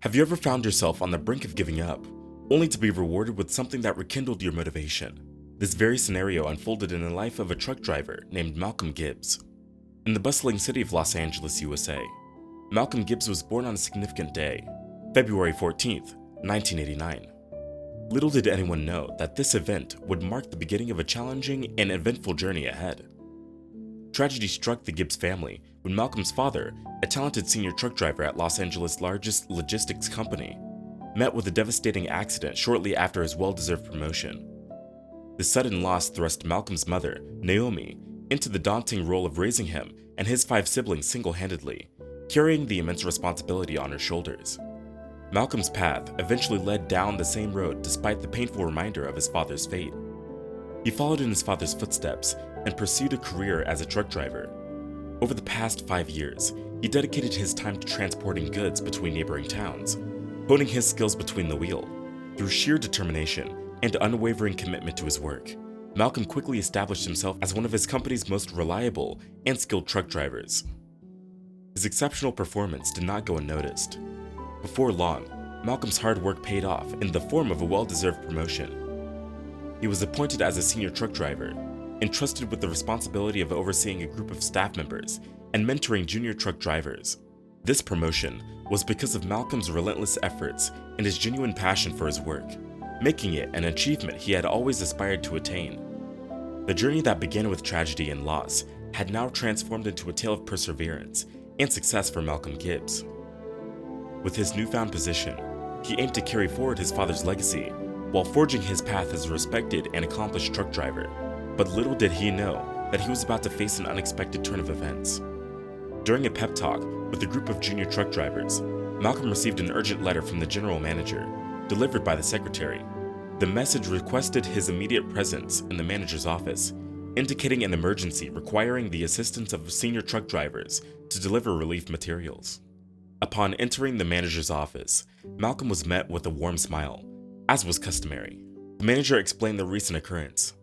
Have you ever found yourself on the brink of giving up, only to be rewarded with something that rekindled your motivation? This very scenario unfolded in the life of a truck driver named Malcolm Gibbs. In the bustling city of Los Angeles, USA, Malcolm Gibbs was born on a significant day, February 14th, 1989. Little did anyone know that this event would mark the beginning of a challenging and eventful journey ahead. Tragedy struck the Gibbs family when Malcolm's father, a talented senior truck driver at Los Angeles' largest logistics company, met with a devastating accident shortly after his well-deserved promotion. The sudden loss thrust Malcolm's mother, Naomi, into the daunting role of raising him and his 5 siblings single-handedly, carrying the immense responsibility on her shoulders. Malcolm's path eventually led down the same road despite the painful reminder of his father's fate. He followed in his father's footsteps and pursued a career as a truck driver. Over the past 5 years, he dedicated his time to transporting goods between neighboring towns, honing his skills between the wheel. Through sheer determination and unwavering commitment to his work, Malcolm quickly established himself as one of his company's most reliable and skilled truck drivers. His exceptional performance did not go unnoticed. Before long, Malcolm's hard work paid off in the form of a well-deserved promotion. He was appointed as a senior truck driver, entrusted with the responsibility of overseeing a group of staff members and mentoring junior truck drivers. This promotion was because of Malcolm's relentless efforts and his genuine passion for his work, making it an achievement he had always aspired to attain. The journey that began with tragedy and loss had now transformed into a tale of perseverance and success for Malcolm Gibbs. With his newfound position, he aimed to carry forward his father's legacy while forging his path as a respected and accomplished truck driver. But little did he know that he was about to face an unexpected turn of events. During a pep talk with a group of junior truck drivers, Malcolm received an urgent letter from the general manager, delivered by the secretary. The message requested his immediate presence in the manager's office, indicating an emergency requiring the assistance of senior truck drivers to deliver relief materials. Upon entering the manager's office, Malcolm was met with a warm smile, as was customary. The manager explained the recent occurrence.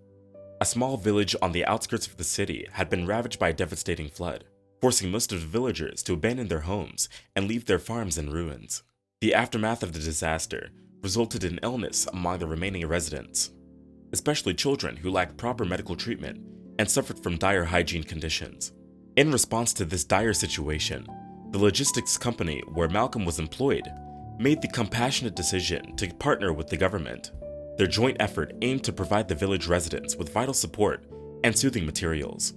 A small village on the outskirts of the city had been ravaged by a devastating flood, forcing most of the villagers to abandon their homes and leave their farms in ruins. The aftermath of the disaster resulted in illness among the remaining residents, especially children who lacked proper medical treatment and suffered from dire hygiene conditions. In response to this dire situation, the logistics company where Malcolm was employed made the compassionate decision to partner with the government. Their joint effort aimed to provide the village residents with vital support and soothing materials.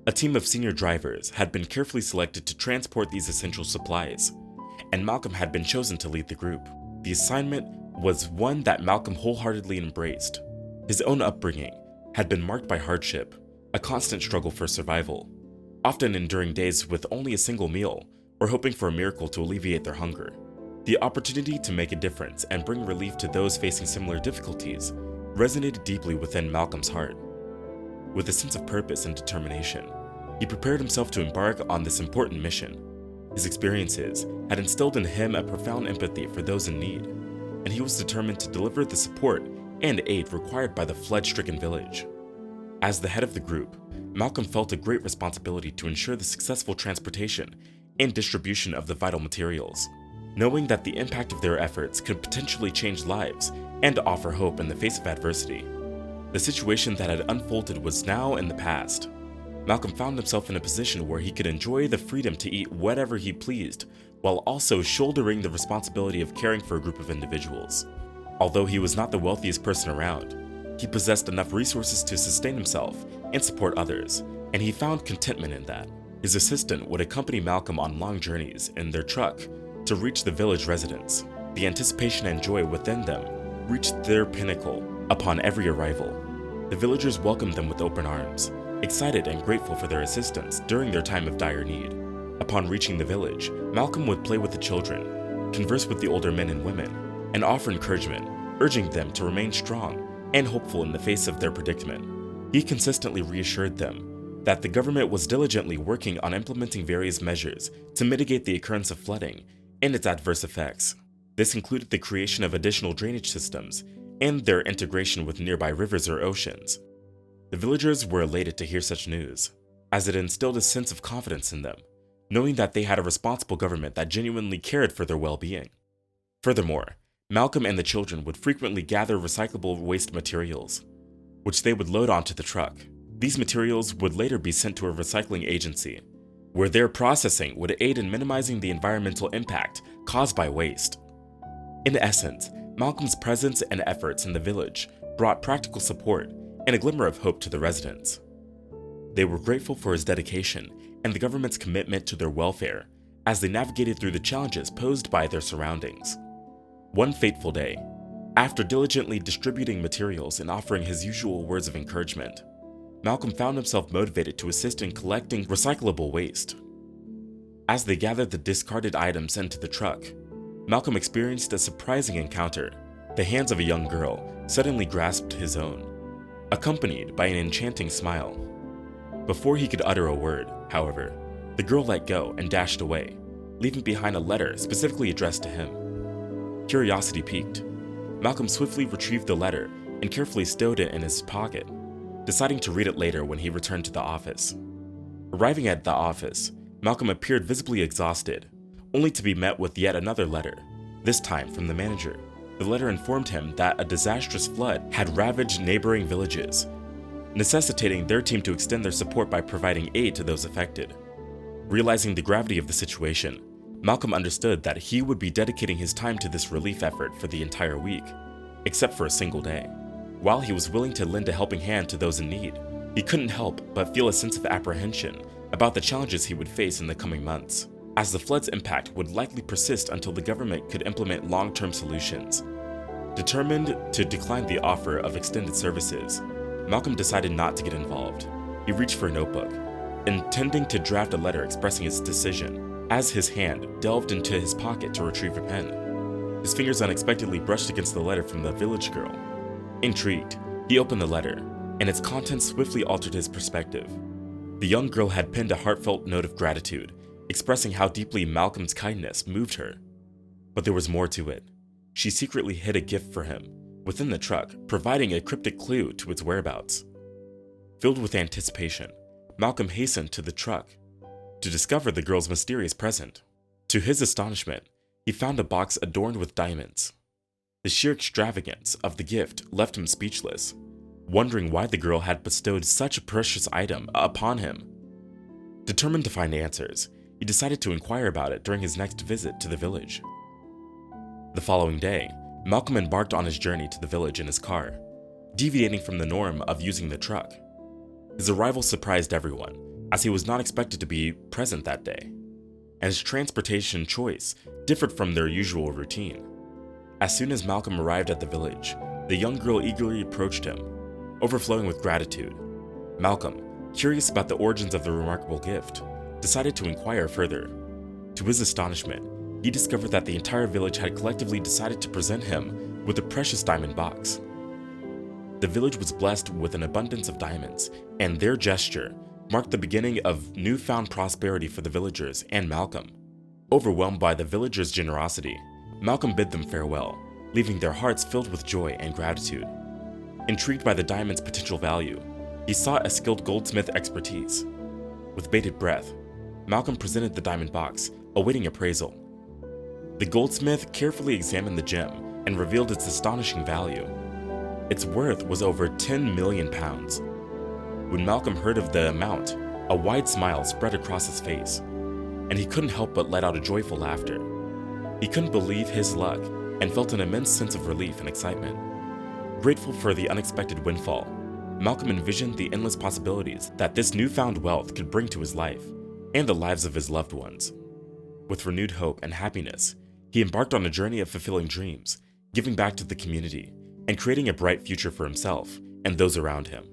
A team of senior drivers had been carefully selected to transport these essential supplies, and Malcolm had been chosen to lead the group. The assignment was one that Malcolm wholeheartedly embraced. His own upbringing had been marked by hardship, a constant struggle for survival, often enduring days with only a single meal or hoping for a miracle to alleviate their hunger. The opportunity to make a difference and bring relief to those facing similar difficulties resonated deeply within Malcolm's heart. With a sense of purpose and determination, he prepared himself to embark on this important mission. His experiences had instilled in him a profound empathy for those in need, and he was determined to deliver the support and aid required by the flood-stricken village. As the head of the group, Malcolm felt a great responsibility to ensure the successful transportation and distribution of the vital materials, knowing that the impact of their efforts could potentially change lives and offer hope in the face of adversity. The situation that had unfolded was now in the past. Malcolm found himself in a position where he could enjoy the freedom to eat whatever he pleased, while also shouldering the responsibility of caring for a group of individuals. Although he was not the wealthiest person around, he possessed enough resources to sustain himself and support others, and he found contentment in that. His assistant would accompany Malcolm on long journeys in their truck to reach the village residents. The anticipation and joy within them reached their pinnacle upon every arrival. The villagers welcomed them with open arms, excited and grateful for their assistance during their time of dire need. Upon reaching the village, Malcolm would play with the children, converse with the older men and women, and offer encouragement, urging them to remain strong and hopeful in the face of their predicament. He consistently reassured them that the government was diligently working on implementing various measures to mitigate the occurrence of flooding and its adverse effects. This included the creation of additional drainage systems and their integration with nearby rivers or oceans. The villagers were elated to hear such news, as it instilled a sense of confidence in them, knowing that they had a responsible government that genuinely cared for their well-being. Furthermore, Malcolm and the children would frequently gather recyclable waste materials, which they would load onto the truck. These materials would later be sent to a recycling agency, where their processing would aid in minimizing the environmental impact caused by waste. In essence, Malcolm's presence and efforts in the village brought practical support and a glimmer of hope to the residents. They were grateful for his dedication and the government's commitment to their welfare as they navigated through the challenges posed by their surroundings. One fateful day, after diligently distributing materials and offering his usual words of encouragement, Malcolm found himself motivated to assist in collecting recyclable waste. As they gathered the discarded items into the truck, Malcolm experienced a surprising encounter. The hands of a young girl suddenly grasped his own, accompanied by an enchanting smile. Before he could utter a word, however, the girl let go and dashed away, leaving behind a letter specifically addressed to him. Curiosity piqued, Malcolm swiftly retrieved the letter and carefully stowed it in his pocket, deciding to read it later when he returned to the office. Arriving at the office, Malcolm appeared visibly exhausted, only to be met with yet another letter, this time from the manager. The letter informed him that a disastrous flood had ravaged neighboring villages, necessitating their team to extend their support by providing aid to those affected. Realizing the gravity of the situation, Malcolm understood that he would be dedicating his time to this relief effort for the entire week, except for a single day. While he was willing to lend a helping hand to those in need, he couldn't help but feel a sense of apprehension about the challenges he would face in the coming months, as the flood's impact would likely persist until the government could implement long-term solutions. Determined to decline the offer of extended services, Malcolm decided not to get involved. He reached for a notebook, intending to draft a letter expressing his decision, as his hand delved into his pocket to retrieve a pen. His fingers unexpectedly brushed against the letter from the village girl. Intrigued, he opened the letter, and its contents swiftly altered his perspective. The young girl had penned a heartfelt note of gratitude, expressing how deeply Malcolm's kindness moved her. But there was more to it. She secretly hid a gift for him within the truck, providing a cryptic clue to its whereabouts. Filled with anticipation, Malcolm hastened to the truck to discover the girl's mysterious present. To his astonishment, he found a box adorned with diamonds. The sheer extravagance of the gift left him speechless, wondering why the girl had bestowed such a precious item upon him. Determined to find answers, he decided to inquire about it during his next visit to the village. The following day, Malcolm embarked on his journey to the village in his car, deviating from the norm of using the truck. His arrival surprised everyone, as he was not expected to be present that day, and his transportation choice differed from their usual routine. As soon as Malcolm arrived at the village, the young girl eagerly approached him, overflowing with gratitude. Malcolm, curious about the origins of the remarkable gift, decided to inquire further. To his astonishment, he discovered that the entire village had collectively decided to present him with a precious diamond box. The village was blessed with an abundance of diamonds, and their gesture marked the beginning of newfound prosperity for the villagers and Malcolm. Overwhelmed by the villagers' generosity, Malcolm bid them farewell, leaving their hearts filled with joy and gratitude. Intrigued by the diamond's potential value, he sought a skilled goldsmith expertise. With bated breath, Malcolm presented the diamond box, awaiting appraisal. The goldsmith carefully examined the gem and revealed its astonishing value. Its worth was over 10 million pounds. When Malcolm heard of the amount, a wide smile spread across his face, and he couldn't help but let out a joyful laughter. He couldn't believe his luck and felt an immense sense of relief and excitement. Grateful for the unexpected windfall, Malcolm envisioned the endless possibilities that this newfound wealth could bring to his life and the lives of his loved ones. With renewed hope and happiness, he embarked on a journey of fulfilling dreams, giving back to the community, and creating a bright future for himself and those around him.